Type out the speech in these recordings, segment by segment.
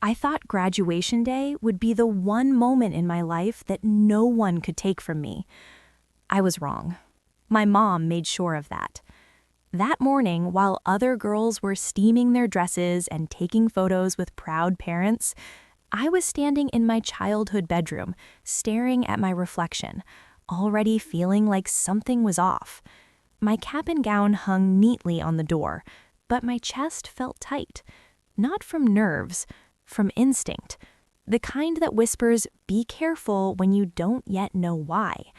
I thought graduation day would be the one moment in my life that no one could take from me. I was wrong. My mom made sure of that. That morning, while other girls were steaming their dresses and taking photos with proud parents, I was standing in my childhood bedroom, staring at my reflection, already feeling like something was off. My cap and gown hung neatly on the door, but my chest felt tight. Not from nerves, from instinct. The kind that whispers, "Be careful," when you don't yet know why.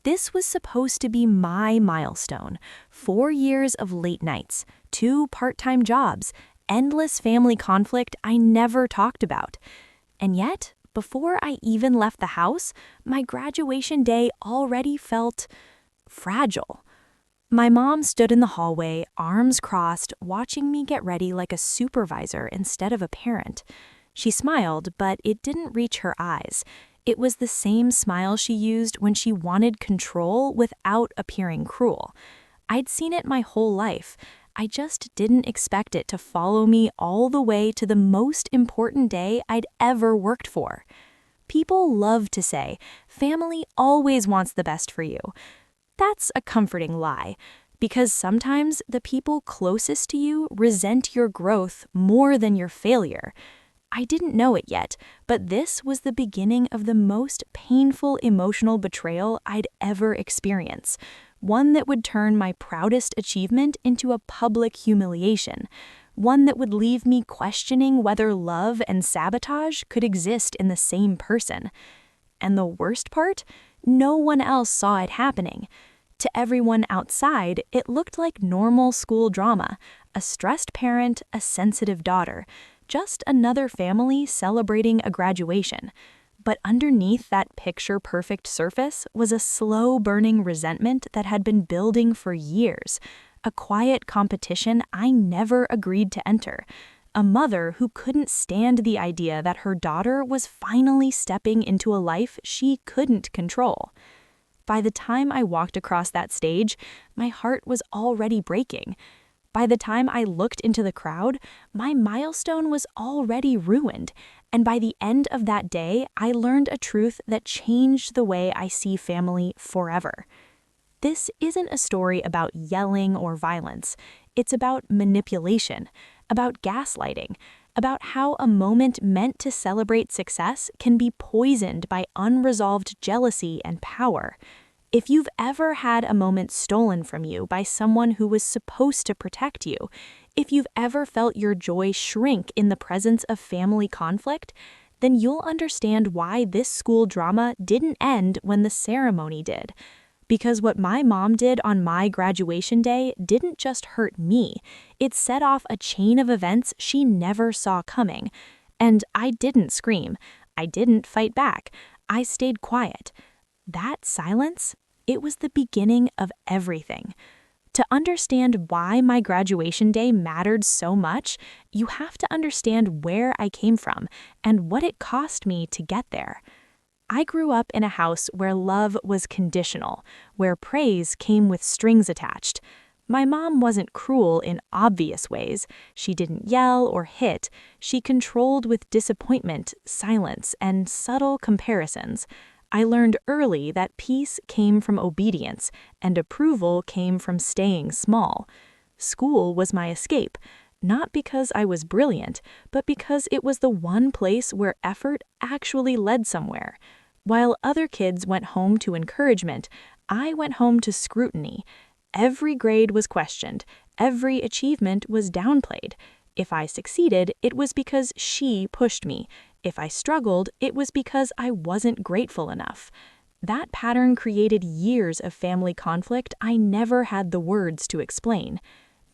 This was supposed to be my milestone. 4 years of late nights, 2 part-time jobs, endless family conflict I never talked about. And yet, before I even left the house, my graduation day already felt fragile. My mom stood in the hallway, arms crossed, watching me get ready like a supervisor instead of a parent. She smiled, but it didn't reach her eyes. It was the same smile she used when she wanted control without appearing cruel. I'd seen it my whole life. I just didn't expect it to follow me all the way to the most important day I'd ever worked for. People love to say, family always wants the best for you. That's a comforting lie, because sometimes the people closest to you resent your growth more than your failure. I didn't know it yet, but this was the beginning of the most painful emotional betrayal I'd ever experienced, one that would turn my proudest achievement into a public humiliation, one that would leave me questioning whether love and sabotage could exist in the same person. And the worst part? No one else saw it happening. To everyone outside, it looked like normal school drama, a stressed parent, a sensitive daughter, just another family celebrating a graduation. But underneath that picture-perfect surface was a slow-burning resentment that had been building for years, a quiet competition I never agreed to enter, a mother who couldn't stand the idea that her daughter was finally stepping into a life she couldn't control. By the time I walked across that stage, my heart was already breaking. By the time I looked into the crowd, my milestone was already ruined, and by the end of that day, I learned a truth that changed the way I see family forever. This isn't a story about yelling or violence. It's about manipulation, about gaslighting, about how a moment meant to celebrate success can be poisoned by unresolved jealousy and power. If you've ever had a moment stolen from you by someone who was supposed to protect you, if you've ever felt your joy shrink in the presence of family conflict, then you'll understand why this school drama didn't end when the ceremony did. Because what my mom did on my graduation day didn't just hurt me, it set off a chain of events she never saw coming. And I didn't scream. I didn't fight back. I stayed quiet. That silence, it was the beginning of everything. To understand why my graduation day mattered so much, you have to understand where I came from and what it cost me to get there. I grew up in a house where love was conditional, where praise came with strings attached. My mom wasn't cruel in obvious ways. She didn't yell or hit. She controlled with disappointment, silence, and subtle comparisons. I learned early that peace came from obedience, and approval came from staying small. School was my escape, not because I was brilliant, but because it was the one place where effort actually led somewhere. While other kids went home to encouragement, I went home to scrutiny. Every grade was questioned. Every achievement was downplayed. If I succeeded, it was because she pushed me. If I struggled, it was because I wasn't grateful enough. That pattern created years of family conflict I never had the words to explain.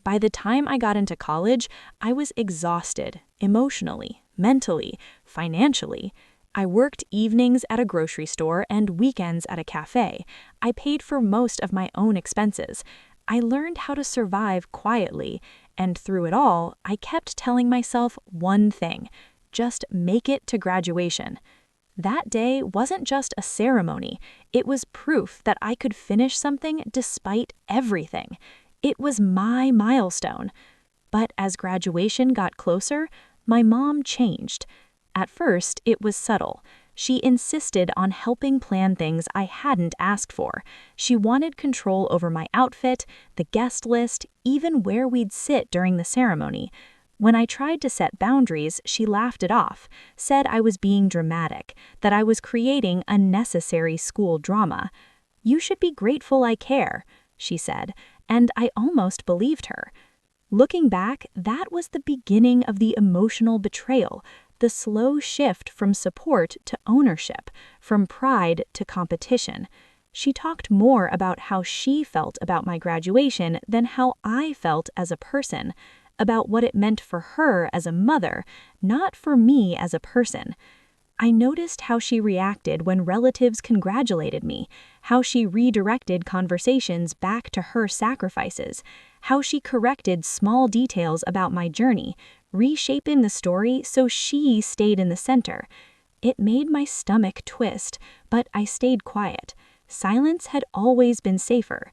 By the time I got into college, I was exhausted, emotionally, mentally, financially. I worked evenings at a grocery store and weekends at a cafe. I paid for most of my own expenses. I learned how to survive quietly, and through it all, I kept telling myself one thing: just make it to graduation. That day wasn't just a ceremony. It was proof that I could finish something despite everything. It was my milestone. But as graduation got closer, my mom changed. At first, it was subtle. She insisted on helping plan things I hadn't asked for. She wanted control over my outfit, the guest list, even where we'd sit during the ceremony. When I tried to set boundaries, she laughed it off, said I was being dramatic, that I was creating unnecessary school drama. "You should be grateful I care," she said, and I almost believed her. Looking back, that was the beginning of the emotional betrayal, the slow shift from support to ownership, from pride to competition. She talked more about how she felt about my graduation than how I felt as a person, about what it meant for her as a mother, not for me as a person. I noticed how she reacted when relatives congratulated me, how she redirected conversations back to her sacrifices, how she corrected small details about my journey, reshaping the story so she stayed in the center. It made my stomach twist, but I stayed quiet. Silence had always been safer.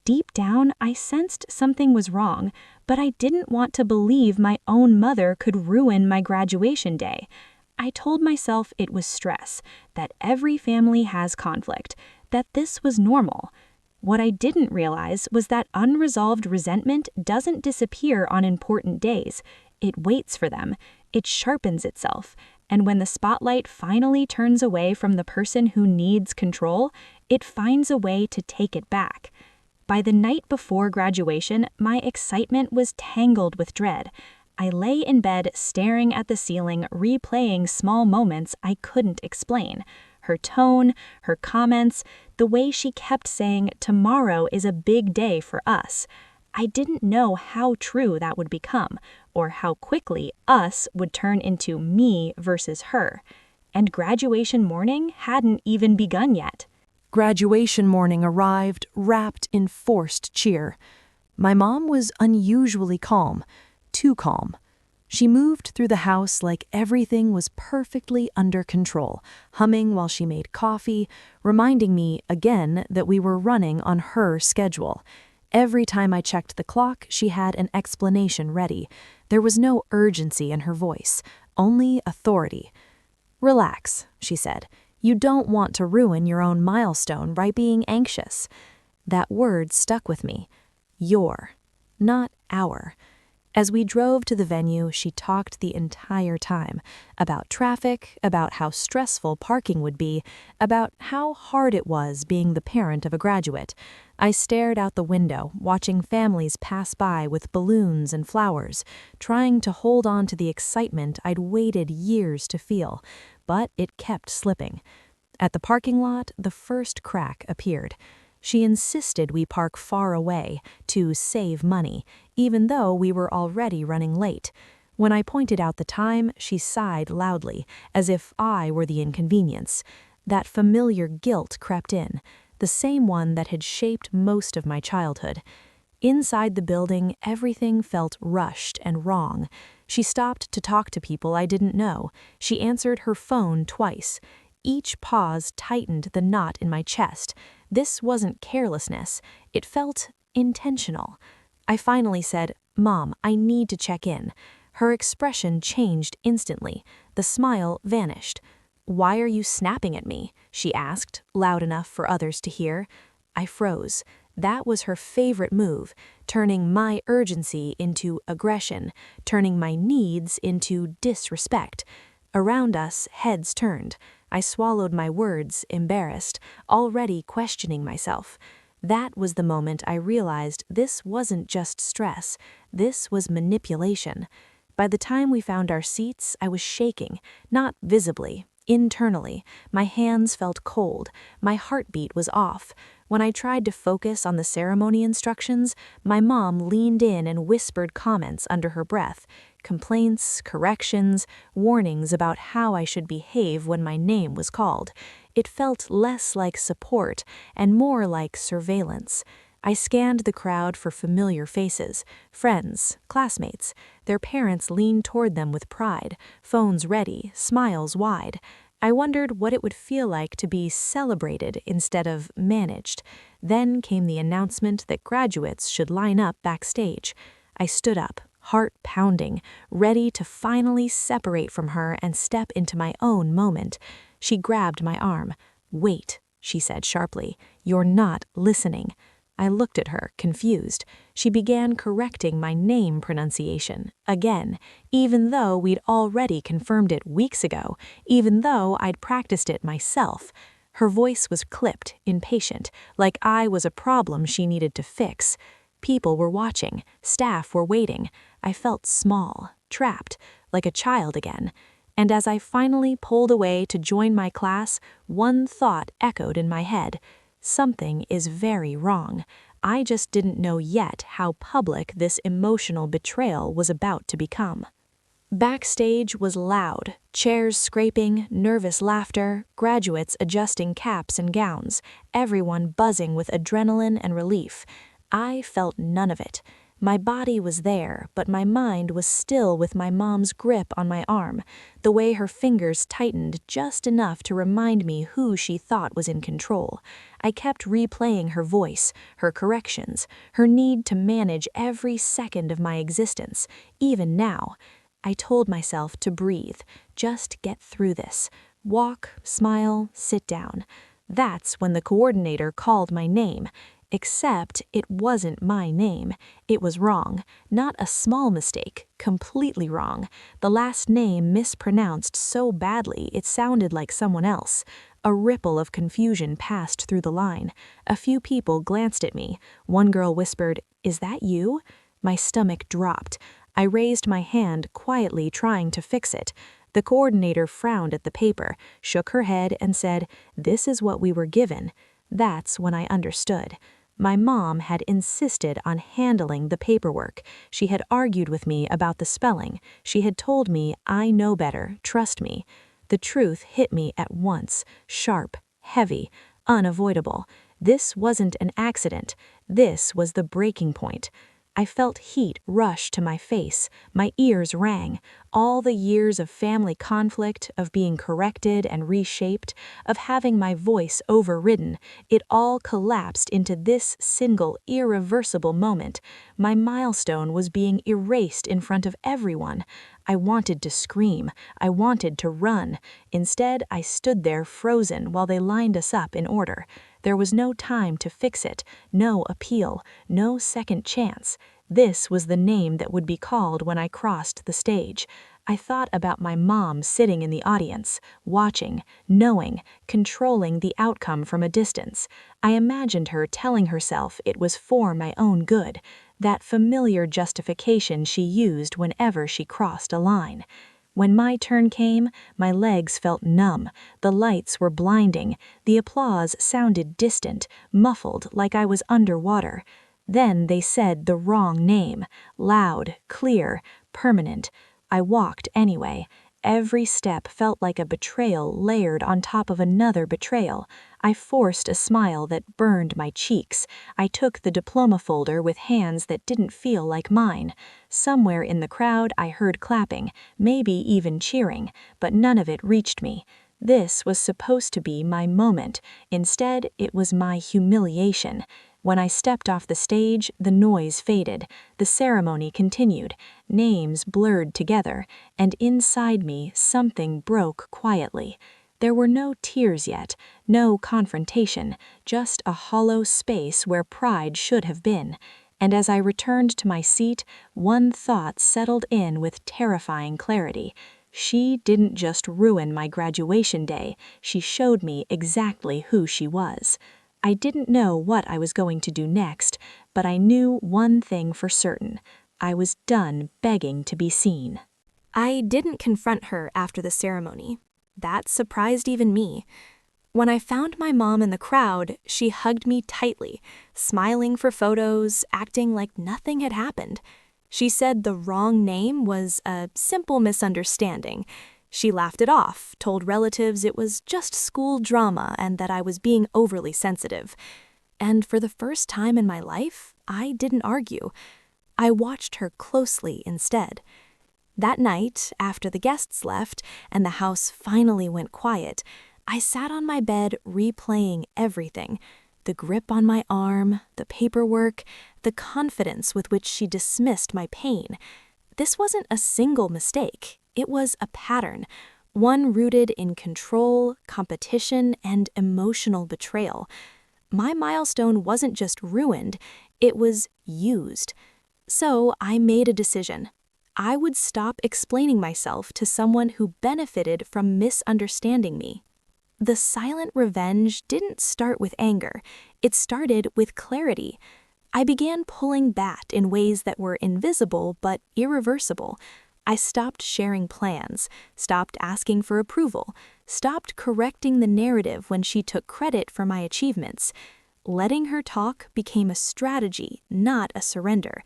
Deep down, I sensed something was wrong, but I didn't want to believe my own mother could ruin my graduation day. I told myself it was stress, that every family has conflict, that this was normal. What I didn't realize was that unresolved resentment doesn't disappear on important days. It waits for them, it sharpens itself, and when the spotlight finally turns away from the person who needs control, it finds a way to take it back. By the night before graduation, my excitement was tangled with dread. I lay in bed staring at the ceiling, replaying small moments I couldn't explain. Her tone, her comments, the way she kept saying, "Tomorrow is a big day for us." I didn't know how true that would become, or how quickly us would turn into me versus her. And graduation morning hadn't even begun yet. Graduation morning arrived, wrapped in forced cheer. My mom was unusually calm, too calm. She moved through the house like everything was perfectly under control, humming while she made coffee, reminding me again that we were running on her schedule. Every time I checked the clock, she had an explanation ready. There was no urgency in her voice, only authority. "Relax," she said. "You don't want to ruin your own milestone by being anxious." That word stuck with me. Your, not our. As we drove to the venue, she talked the entire time about traffic, about how stressful parking would be, about how hard it was being the parent of a graduate. I stared out the window, watching families pass by with balloons and flowers, trying to hold on to the excitement I'd waited years to feel, but it kept slipping. At the parking lot, the first crack appeared. She insisted we park far away to save money, even though we were already running late. When I pointed out the time, she sighed loudly, as if I were the inconvenience. That familiar guilt crept in, the same one that had shaped most of my childhood. Inside the building, everything felt rushed and wrong. She stopped to talk to people I didn't know. She answered her phone twice. Each pause tightened the knot in my chest. This wasn't carelessness. It felt intentional. I finally said, "Mom, I need to check in." Her expression changed instantly. The smile vanished. "Why are you snapping at me?" she asked, loud enough for others to hear. I froze. That was her favorite move, turning my urgency into aggression, turning my needs into disrespect. Around us, heads turned. I swallowed my words, embarrassed, already questioning myself. That was the moment I realized this wasn't just stress. This was manipulation. By the time we found our seats, I was shaking, not visibly, internally. My hands felt cold. My heartbeat was off. When I tried to focus on the ceremony instructions, my mom leaned in and whispered comments under her breath. Complaints, corrections, warnings about how I should behave when my name was called. It felt less like support and more like surveillance. I scanned the crowd for familiar faces, friends, classmates. Their parents leaned toward them with pride, phones ready, smiles wide. I wondered what it would feel like to be celebrated instead of managed. Then came the announcement that graduates should line up backstage. I stood up, heart pounding, ready to finally separate from her and step into my own moment. She grabbed my arm. "Wait," she said sharply. "You're not listening." I looked at her, confused. She began correcting my name pronunciation, again, even though we'd already confirmed it weeks ago, even though I'd practiced it myself. Her voice was clipped, impatient, like I was a problem she needed to fix. People were watching, staff were waiting. I felt small, trapped, like a child again. And as I finally pulled away to join my class, one thought echoed in my head. Something is very wrong. I just didn't know yet how public this emotional betrayal was about to become. Backstage was loud, chairs scraping, nervous laughter, graduates adjusting caps and gowns, everyone buzzing with adrenaline and relief. I felt none of it. My body was there, but my mind was still with my mom's grip on my arm, the way her fingers tightened just enough to remind me who she thought was in control. I kept replaying her voice, her corrections, her need to manage every second of my existence, even now. I told myself to breathe, just get through this. Walk, smile, sit down. That's when the coordinator called my name. Except it wasn't my name. It was wrong. Not a small mistake, completely wrong. The last name mispronounced so badly it sounded like someone else. A ripple of confusion passed through the line. A few people glanced at me. One girl whispered, "Is that you?" My stomach dropped. I raised my hand, quietly trying to fix it. The coordinator frowned at the paper, shook her head, and said, "This is what we were given." That's when I understood. My mom had insisted on handling the paperwork. She had argued with me about the spelling. She had told me, "I know better, trust me." The truth hit me at once, sharp, heavy, unavoidable. This wasn't an accident. This was the breaking point. I felt heat rush to my face. My ears rang. All the years of family conflict, of being corrected and reshaped, of having my voice overridden, it all collapsed into this single, irreversible moment. My milestone was being erased in front of everyone. I wanted to scream. I wanted to run. Instead, I stood there frozen while they lined us up in order. There was no time to fix it, no appeal, no second chance. This was the name that would be called when I crossed the stage. I thought about my mom sitting in the audience, watching, knowing, controlling the outcome from a distance. I imagined her telling herself it was for my own good, that familiar justification she used whenever she crossed a line. When my turn came, my legs felt numb, the lights were blinding, the applause sounded distant, muffled like I was underwater. Then they said the wrong name, loud, clear, permanent. I walked anyway. Every step felt like a betrayal layered on top of another betrayal. I forced a smile that burned my cheeks. I took the diploma folder with hands that didn't feel like mine. Somewhere in the crowd I heard clapping, maybe even cheering, but none of it reached me. This was supposed to be my moment. Instead, it was my humiliation. When I stepped off the stage, the noise faded. The ceremony continued. Names blurred together, and inside me something broke quietly. There were no tears yet, no confrontation, just a hollow space where pride should have been. And as I returned to my seat, one thought settled in with terrifying clarity. She didn't just ruin my graduation day, she showed me exactly who she was. I didn't know what I was going to do next, but I knew one thing for certain. I was done begging to be seen. I didn't confront her after the ceremony. That surprised even me. When I found my mom in the crowd, she hugged me tightly, smiling for photos, acting like nothing had happened. She said the wrong name was a simple misunderstanding. She laughed it off, told relatives it was just school drama and that I was being overly sensitive. And for the first time in my life, I didn't argue. I watched her closely instead. That night, after the guests left and the house finally went quiet, I sat on my bed replaying everything. The grip on my arm, the paperwork, the confidence with which she dismissed my pain. this wasn't a single mistake. It was a pattern, one rooted in control, competition, and emotional betrayal. My milestone wasn't just ruined, it was used. So I made a decision. I would stop explaining myself to someone who benefited from misunderstanding me. The silent revenge didn't start with anger. It started with clarity. I began pulling back in ways that were invisible but irreversible. I stopped sharing plans, stopped asking for approval, stopped correcting the narrative when she took credit for my achievements. Letting her talk became a strategy, not a surrender.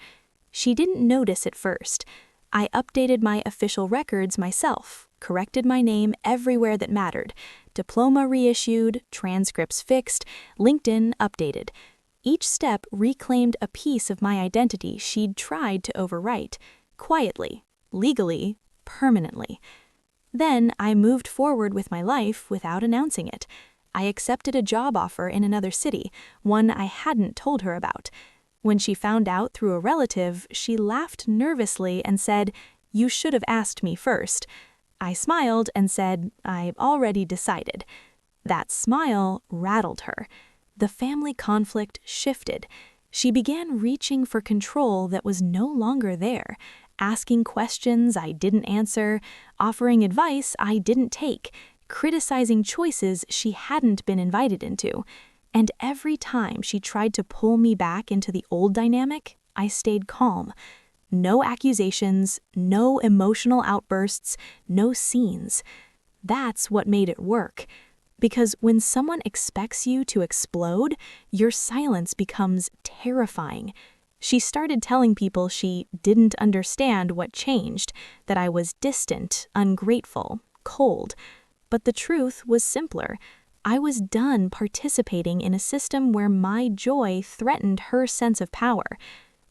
She didn't notice at first. I updated my official records myself, corrected my name everywhere that mattered, diploma reissued, transcripts fixed, LinkedIn updated. Each step reclaimed a piece of my identity she'd tried to overwrite, quietly, legally, permanently. Then I moved forward with my life without announcing it. I accepted a job offer in another city, one I hadn't told her about. When she found out through a relative, she laughed nervously and said, "You should have asked me first." I smiled and said, "I already decided." That smile rattled her. The family conflict shifted. She began reaching for control that was no longer there, asking questions I didn't answer, offering advice I didn't take, criticizing choices she hadn't been invited into. And every time she tried to pull me back into the old dynamic, I stayed calm. No accusations, no emotional outbursts, no scenes. That's what made it work. Because when someone expects you to explode, your silence becomes terrifying. She started telling people she didn't understand what changed, that I was distant, ungrateful, cold. But the truth was simpler. I was done participating in a system where my joy threatened her sense of power.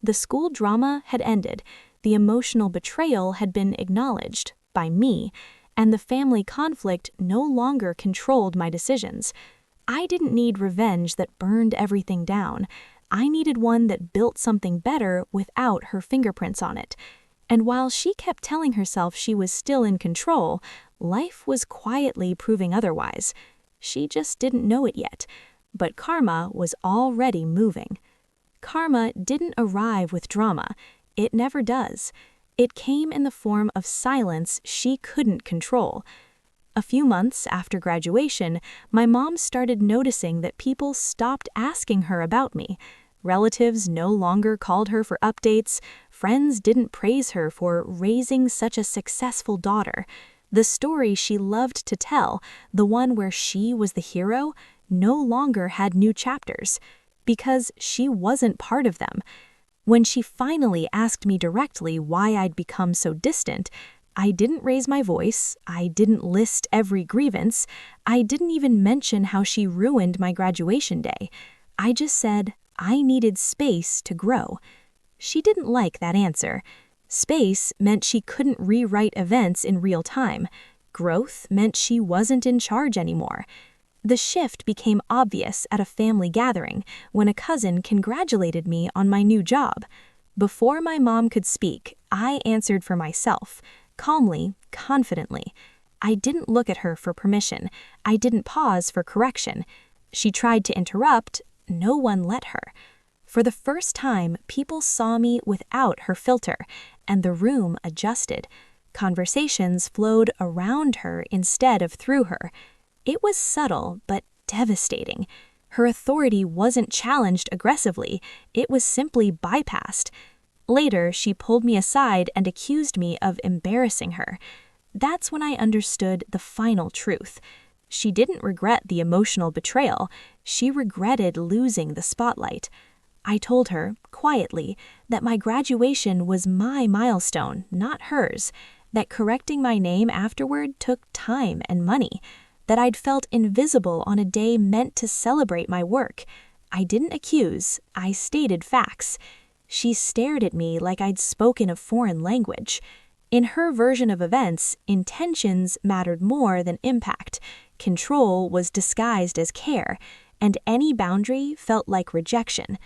The school drama had ended, the emotional betrayal had been acknowledged by me, and the family conflict no longer controlled my decisions. I didn't need revenge that burned everything down. I needed one that built something better without her fingerprints on it. And while she kept telling herself she was still in control, life was quietly proving otherwise. She just didn't know it yet, but karma was already moving. Karma didn't arrive with drama. It never does. It came in the form of silence she couldn't control. A few months after graduation, my mom started noticing that people stopped asking her about me. Relatives no longer called her for updates. Friends didn't praise her for raising such a successful daughter. The story she loved to tell, the one where she was the hero, no longer had new chapters, because she wasn't part of them. When she finally asked me directly why I'd become so distant, I didn't raise my voice, I didn't list every grievance, I didn't even mention how she ruined my graduation day. I just said I needed space to grow. She didn't like that answer. Space meant she couldn't rewrite events in real time. Growth meant she wasn't in charge anymore. The shift became obvious at a family gathering when a cousin congratulated me on my new job. Before my mom could speak, I answered for myself, calmly, confidently. I didn't look at her for permission. I didn't pause for correction. She tried to interrupt. No one let her. For the first time, people saw me without her filter, and the room adjusted. Conversations flowed around her instead of through her. It was subtle, but devastating. Her authority wasn't challenged aggressively, it was simply bypassed. Later, she pulled me aside and accused me of embarrassing her. That's when I understood the final truth. She didn't regret the emotional betrayal, she regretted losing the spotlight. I told her, quietly, that my graduation was my milestone, not hers, that correcting my name afterward took time and money, that I'd felt invisible on a day meant to celebrate my work. I didn't accuse, I stated facts. She stared at me like I'd spoken a foreign language. In her version of events, intentions mattered more than impact. Control was disguised as care, and any boundary felt like rejection.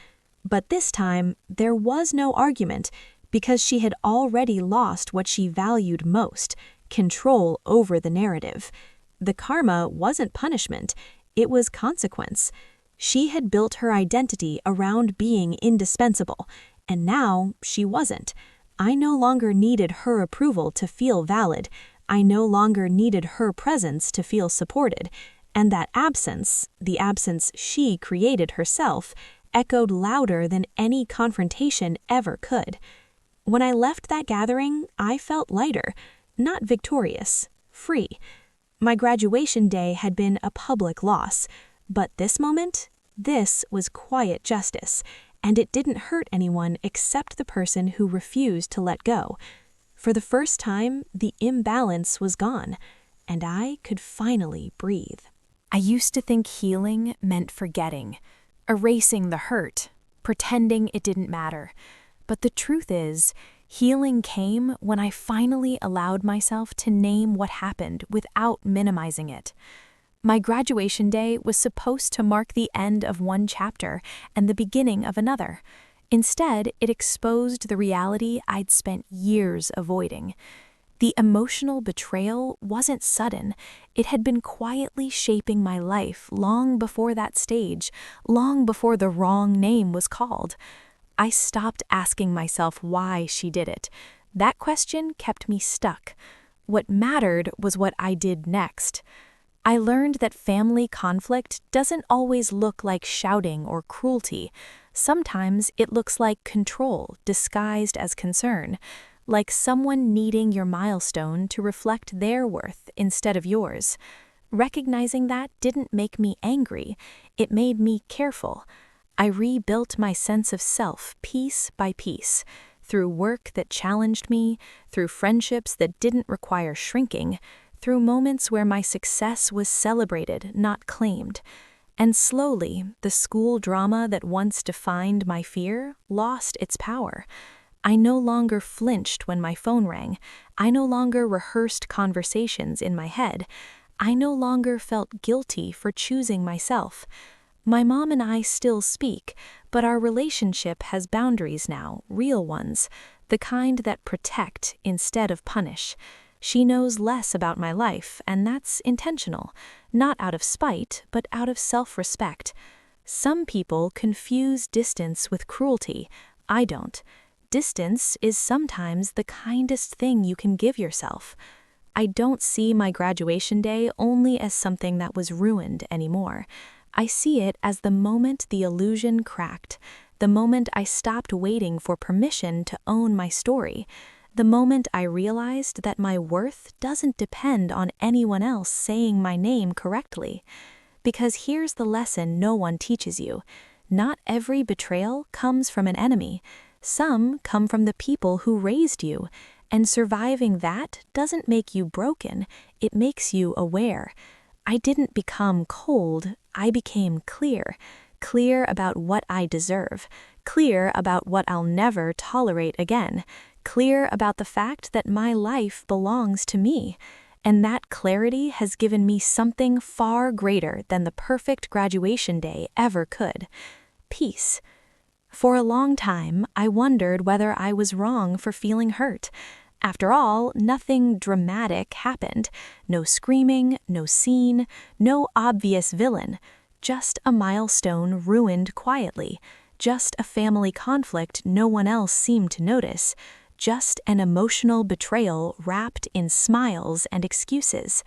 But this time, there was no argument, because she had already lost what she valued most, control over the narrative. The karma wasn't punishment, it was consequence. She had built her identity around being indispensable, and now she wasn't. I no longer needed her approval to feel valid. I no longer needed her presence to feel supported. And that absence, the absence she created herself, echoed louder than any confrontation ever could. When I left that gathering, I felt lighter, not victorious, free. My graduation day had been a public loss, but this moment, this was quiet justice, and it didn't hurt anyone except the person who refused to let go. For the first time, the imbalance was gone, and I could finally breathe. I used to think healing meant forgetting, erasing the hurt, pretending it didn't matter. But the truth is, healing came when I finally allowed myself to name what happened without minimizing it. My graduation day was supposed to mark the end of one chapter and the beginning of another. Instead, it exposed the reality I'd spent years avoiding. The emotional betrayal wasn't sudden. It had been quietly shaping my life long before that stage, long before the wrong name was called. I stopped asking myself why she did it. That question kept me stuck. What mattered was what I did next. I learned that family conflict doesn't always look like shouting or cruelty. Sometimes it looks like control disguised as concern, like someone needing your milestone to reflect their worth instead of yours. Recognizing that didn't make me angry, it made me careful. I rebuilt my sense of self piece by piece, through work that challenged me, through friendships that didn't require shrinking, through moments where my success was celebrated, not claimed. And slowly, the school drama that once defined my fear lost its power. I no longer flinched when my phone rang. I no longer rehearsed conversations in my head. I no longer felt guilty for choosing myself. My mom and I still speak, but our relationship has boundaries now, real ones, the kind that protect instead of punish. She knows less about my life, and that's intentional, not out of spite, but out of self-respect. Some people confuse distance with cruelty. I don't. Distance is sometimes the kindest thing you can give yourself. I don't see my graduation day only as something that was ruined anymore. I see it as the moment the illusion cracked, the moment I stopped waiting for permission to own my story, the moment I realized that my worth doesn't depend on anyone else saying my name correctly. Because here's the lesson no one teaches you. Not every betrayal comes from an enemy. Some come from the people who raised you, and surviving that doesn't make you broken, it makes you aware. I didn't become cold, I became clear. Clear about what I deserve, clear about what I'll never tolerate again, clear about the fact that my life belongs to me. And that clarity has given me something far greater than the perfect graduation day ever could: peace. For a long time, I wondered whether I was wrong for feeling hurt. After all, nothing dramatic happened. No screaming, no scene, no obvious villain. Just a milestone ruined quietly. Just a family conflict no one else seemed to notice. Just an emotional betrayal wrapped in smiles and excuses.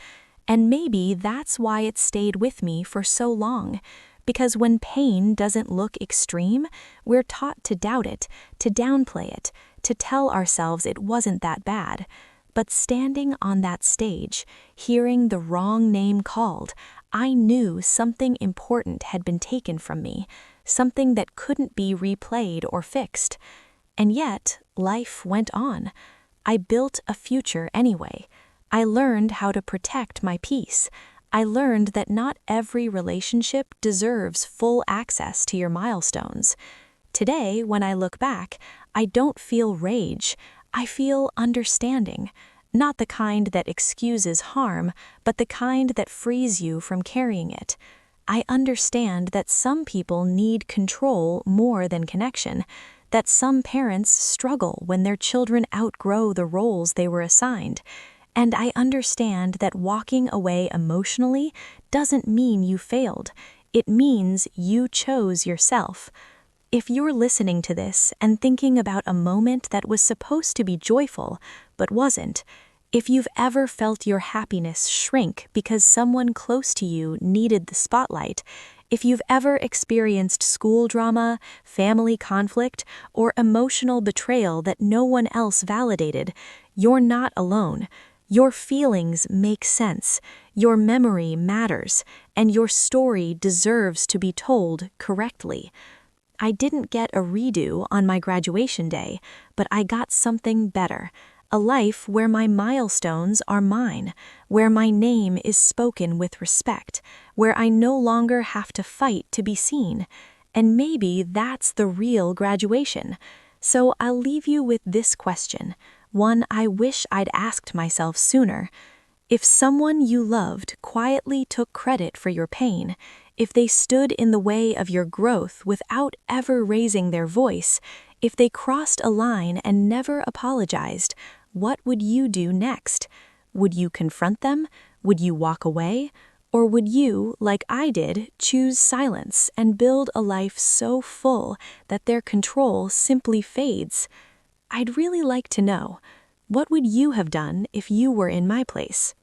And maybe that's why it stayed with me for so long. Because when pain doesn't look extreme, we're taught to doubt it, to downplay it, to tell ourselves it wasn't that bad. But standing on that stage, hearing the wrong name called, I knew something important had been taken from me, something that couldn't be replayed or fixed. And yet, life went on. I built a future anyway. I learned how to protect my peace. I learned that not every relationship deserves full access to your milestones. Today, when I look back, I don't feel rage. I feel understanding. Not the kind that excuses harm, but the kind that frees you from carrying it. I understand that some people need control more than connection. that some parents struggle when their children outgrow the roles they were assigned. And I understand that walking away emotionally doesn't mean you failed. It means you chose yourself. If you're listening to this and thinking about a moment that was supposed to be joyful but wasn't, if you've ever felt your happiness shrink because someone close to you needed the spotlight, if you've ever experienced school drama, family conflict, or emotional betrayal that no one else validated, you're not alone. Your feelings make sense, your memory matters, and your story deserves to be told correctly. I didn't get a redo on my graduation day, but I got something better. A life where my milestones are mine, where my name is spoken with respect, where I no longer have to fight to be seen. And maybe that's the real graduation. So I'll leave you with this question, one I wish I'd asked myself sooner. If someone you loved quietly took credit for your pain, if they stood in the way of your growth without ever raising their voice, if they crossed a line and never apologized, what would you do next? Would you confront them? Would you walk away? Or would you, like I did, choose silence and build a life so full that their control simply fades? I'd really like to know. What would you have done if you were in my place?